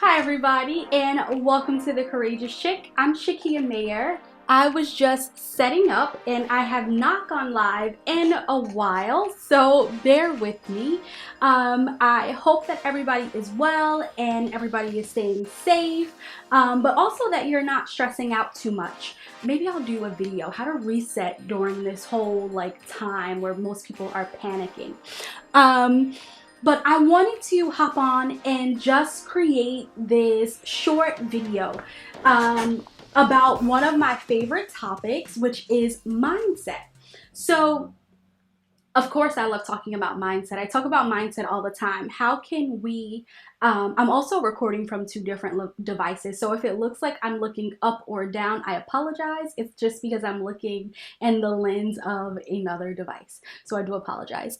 Hi everybody and welcome to The Courageous Chick. I'm Shakia Mayer. I was just setting up and I have not gone live in a while, so bear with me. I hope that everybody is well and everybody is staying safe, but also that you're not stressing out too much. Maybe I'll do a video how to reset during this whole time where most people are panicking. But I wanted to hop on and just create this short video about one of my favorite topics, which is mindset. So, of course, I love talking about mindset. I talk about mindset all the time. How can we, I'm also recording from two different devices. So if it looks like I'm looking up or down, I apologize. It's just because I'm looking in the lens of another device. So I do apologize.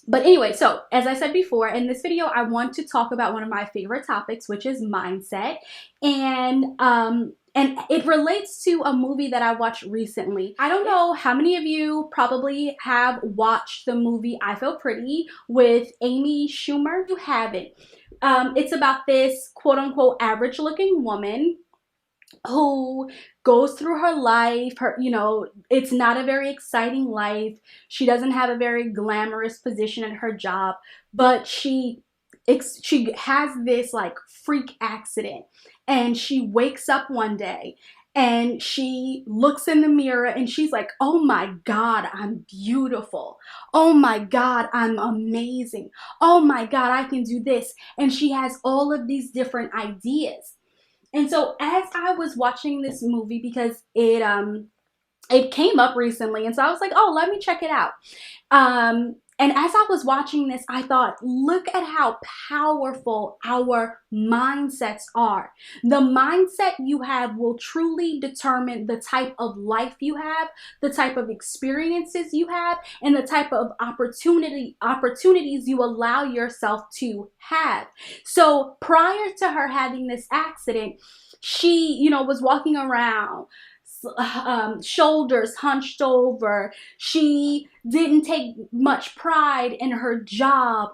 But anyway, so as I said before, in this video, I want to talk about one of my favorite topics, which is mindset. And it relates to a movie that I watched recently. I don't know how many of you probably have watched the movie I Feel Pretty with Amy Schumer. If you haven't, it's about this quote unquote average looking woman who goes through her life. It's not a very exciting life. She doesn't have a very glamorous position at her job, but she has this freak accident, and she wakes up one day and she looks in the mirror and she's like, oh my God, I'm beautiful. Oh my God, I'm amazing. Oh my God, I can do this. And she has all of these different ideas. And so as I was watching this movie, because it came up recently, and so I was like, oh, let me check it out. And as I was watching this, I thought, look at how powerful our mindsets are. The mindset you have will truly determine the type of life you have, the type of experiences you have, and the type of opportunities you allow yourself to have. So prior to her having this accident, she, was walking around, shoulders hunched over. She didn't take much pride in her job.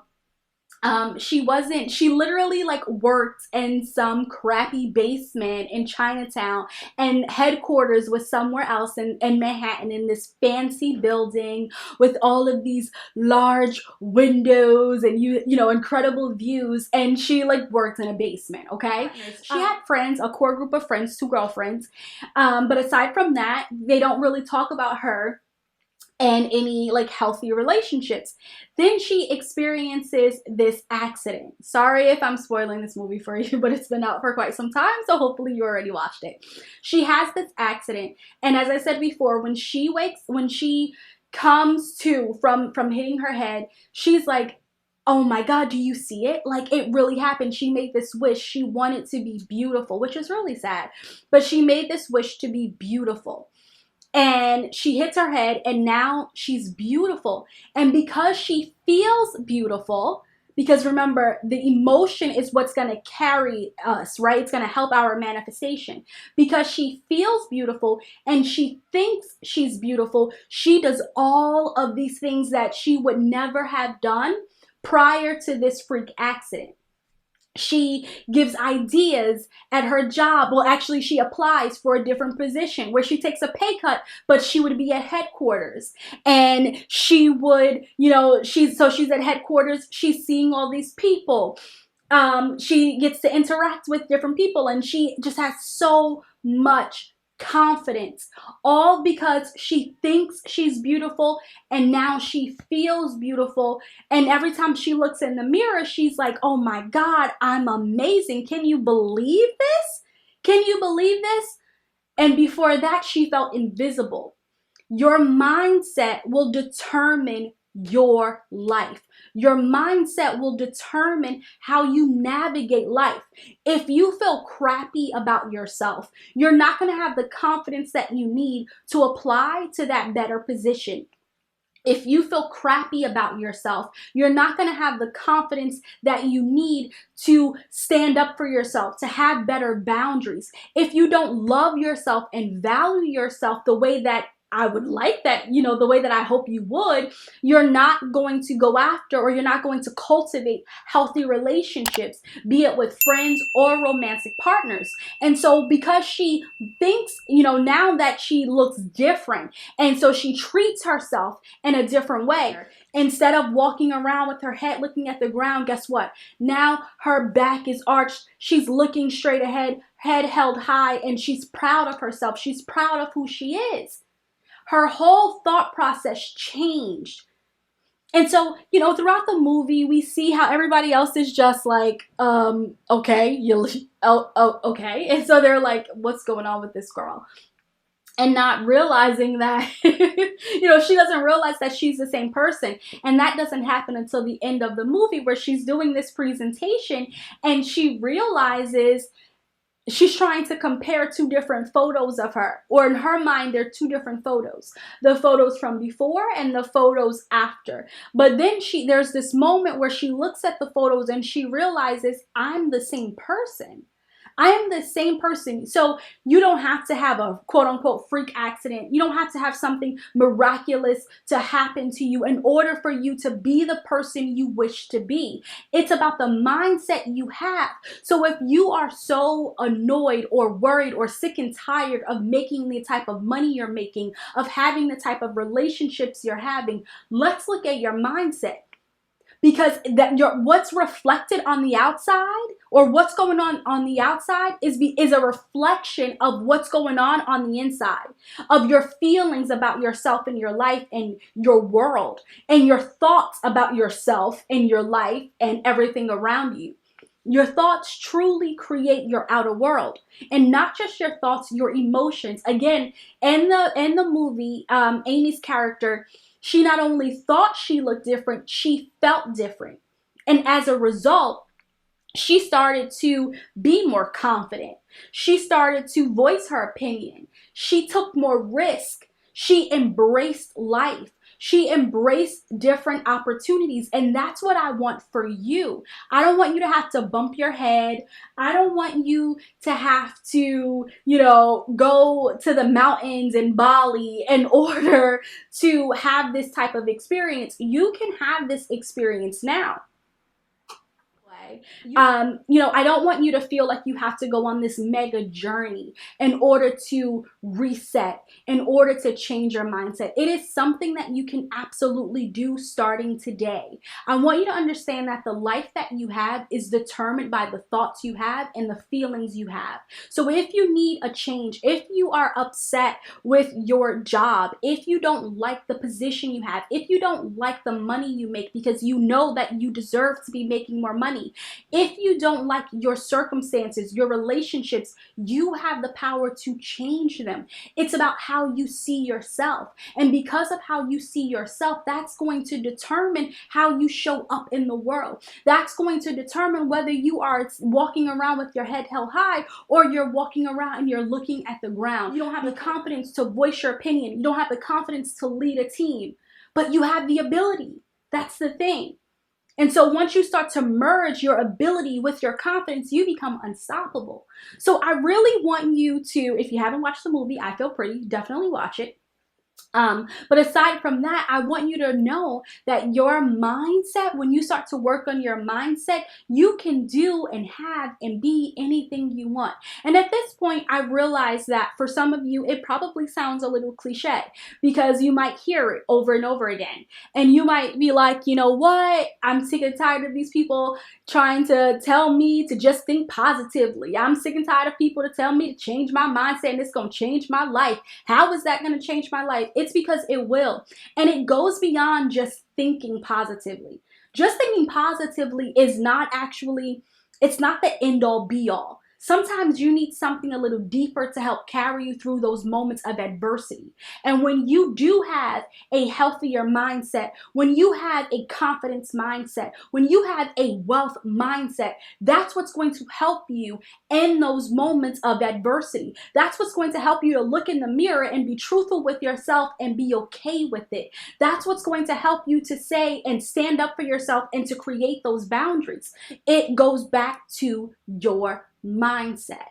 She literally worked in some crappy basement in Chinatown, and headquarters was somewhere else in Manhattan, in this fancy building with all of these large windows and incredible views, and she worked in a basement. Okay, she had friends, a core group of friends, two girlfriends, but aside from that, they don't really talk about her and any healthy relationships. Then she experiences this accident. Sorry if I'm spoiling this movie for you, but it's been out for quite some time, so hopefully you already watched it. She has this accident, and as I said before, when she comes to from hitting her head, she's like, oh my God, do you see it? It really happened. She made this wish. She wanted to be beautiful, which is really sad, but she made this wish to be beautiful. And she hits her head, and now she's beautiful. And because she feels beautiful, because remember, the emotion is what's going to carry us, right? It's going to help our manifestation. Because she feels beautiful and she thinks she's beautiful, she does all of these things that she would never have done prior to this freak accident. She gives ideas at her job. Well, actually, she applies for a different position where she takes a pay cut, but she would be at headquarters. And she would, she's at headquarters. She's seeing all these people. She gets to interact with different people, and she just has so much confidence, all because she thinks she's beautiful, and now she feels beautiful. And every time she looks in the mirror, she's like, oh my God, I'm amazing. Can you believe this? Can you believe this? And before that, she felt invisible. Your mindset will determine your life. Your mindset will determine how you navigate life. If you feel crappy about yourself, you're not going to have the confidence that you need to apply to that better position. If you feel crappy about yourself, you're not going to have the confidence that you need to stand up for yourself, to have better boundaries. If you don't love yourself and value yourself the way that I would like that, you know, the way that I hope you would, you're not going to go after, or you're not going to cultivate healthy relationships, be it with friends or romantic partners. And so because she thinks, you know, now that she looks different, and so she treats herself in a different way. Instead of walking around with her head looking at the ground, guess what? Now her back is arched. She's looking straight ahead, head held high, and she's proud of herself. She's proud of who she is. Her whole thought process changed. And so, you know, throughout the movie, we see how everybody else is just like, okay, okay. And so they're like, what's going on with this girl? And not realizing that, you know, she doesn't realize that she's the same person. And that doesn't happen until the end of the movie, where she's doing this presentation and she realizes she's trying to compare two different photos of her, or in her mind, they're two different photos, the photos from before and the photos after. But then there's this moment where she looks at the photos and she realizes, I'm the same person. I am the same person. So you don't have to have a quote unquote freak accident. You don't have to have something miraculous to happen to you in order for you to be the person you wish to be. It's about the mindset you have. So if you are so annoyed or worried or sick and tired of making the type of money you're making, of having the type of relationships you're having, let's look at your mindset. Because what's reflected on the outside, or what's going on the outside, is a reflection of what's going on the inside, of your feelings about yourself and your life and your world, and your thoughts about yourself and your life and everything around you. Your thoughts truly create your outer world, and not just your thoughts, your emotions. Again, in the movie, Amy's character, she not only thought she looked different, she felt different. And as a result, she started to be more confident. She started to voice her opinion. She took more risk. She embraced life. She embraced different opportunities. And that's what I want for you. I don't want you to have to bump your head. I don't want you to have to, you know, go to the mountains in Bali in order to have this type of experience. You can have this experience now. You know, I don't want you to feel like you have to go on this mega journey in order to reset, in order to change your mindset. It is something that you can absolutely do starting today. I want you to understand that the life that you have is determined by the thoughts you have and the feelings you have. So if you need a change, if you are upset with your job, if you don't like the position you have, if you don't like the money you make because you know that you deserve to be making more money, if you don't like your circumstances, your relationships, you have the power to change them. It's about how you see yourself. And because of how you see yourself, that's going to determine how you show up in the world. That's going to determine whether you are walking around with your head held high, or you're walking around and you're looking at the ground. You don't have the confidence to voice your opinion. You don't have the confidence to lead a team, but you have the ability. That's the thing. And so once you start to merge your ability with your confidence, you become unstoppable. So I really want you to, if you haven't watched the movie, I Feel Pretty, definitely watch it. But aside from that, I want you to know that your mindset, when you start to work on your mindset, you can do and have and be anything you want. And at this point, I realize that for some of you, it probably sounds a little cliche, because you might hear it over and over again. And you might be like, you know what? I'm sick and tired of these people trying to tell me to just think positively. I'm sick and tired of people to tell me to change my mindset and it's going to change my life. How is that going to change my life? It's because it will. And it goes beyond just thinking positively. Just thinking positively is not actually, it's not the end all be all. Sometimes you need something a little deeper to help carry you through those moments of adversity. And when you do have a healthier mindset, when you have a confidence mindset, when you have a wealth mindset, that's what's going to help you in those moments of adversity. That's what's going to help you to look in the mirror and be truthful with yourself and be okay with it. That's what's going to help you to say and stand up for yourself and to create those boundaries. It goes back to your mindset.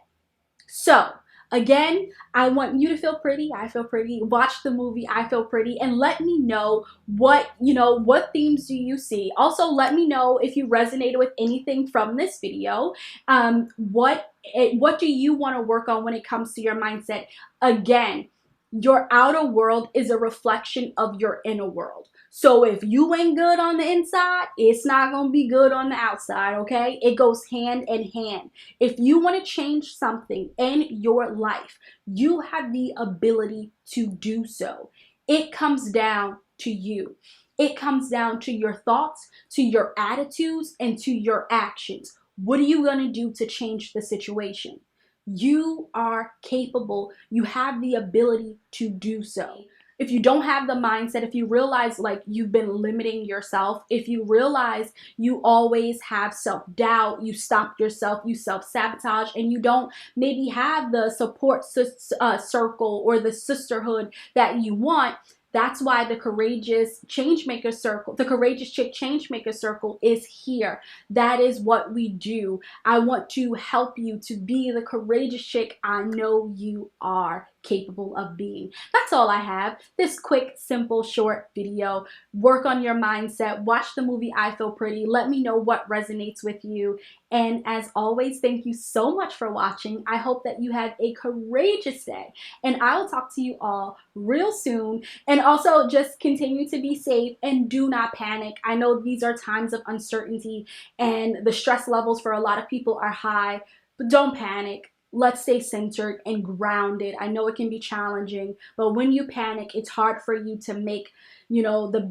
So Again, I want you to feel pretty. I feel pretty. Watch the movie I Feel Pretty and let me know what themes do you see. Also, let me know if you resonated with anything from this video. What do you want to work on when it comes to your mindset? Again, your outer world is a reflection of your inner world. So if you ain't good on the inside, it's not going to be good on the outside, okay? It goes hand in hand. If you want to change something in your life, you have the ability to do so. It comes down to you. It comes down to your thoughts, to your attitudes, and to your actions. What are you going to do to change the situation? You are capable. You have the ability to do so. If you don't have the mindset, if you realize like you've been limiting yourself, if you realize you always have self-doubt, you stop yourself, you self-sabotage, and you don't maybe have the support circle or the sisterhood that you want, that's why the Courageous Changemaker Circle, the Courageous Chick Changemaker Circle is here. That is what we do. I want to help you to be the courageous chick I know you are capable of being. That's all I have. This quick, simple, short video. Work on your mindset. Watch the movie I Feel Pretty. Let me know what resonates with you. And as always, thank you so much for watching. I hope that you have a courageous day. And I will talk to you all real soon. And also just continue to be safe and do not panic. I know these are times of uncertainty and the stress levels for a lot of people are high, but don't panic. Let's stay centered and grounded. I know it can be challenging, but when you panic, it's hard for you to make, the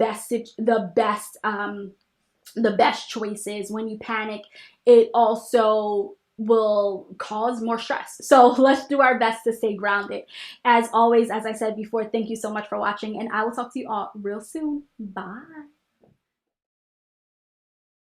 best choices. When you panic, it also will cause more stress. So let's do our best to stay grounded. As always, as I said before, thank you so much for watching, and I will talk to you all real soon. Bye.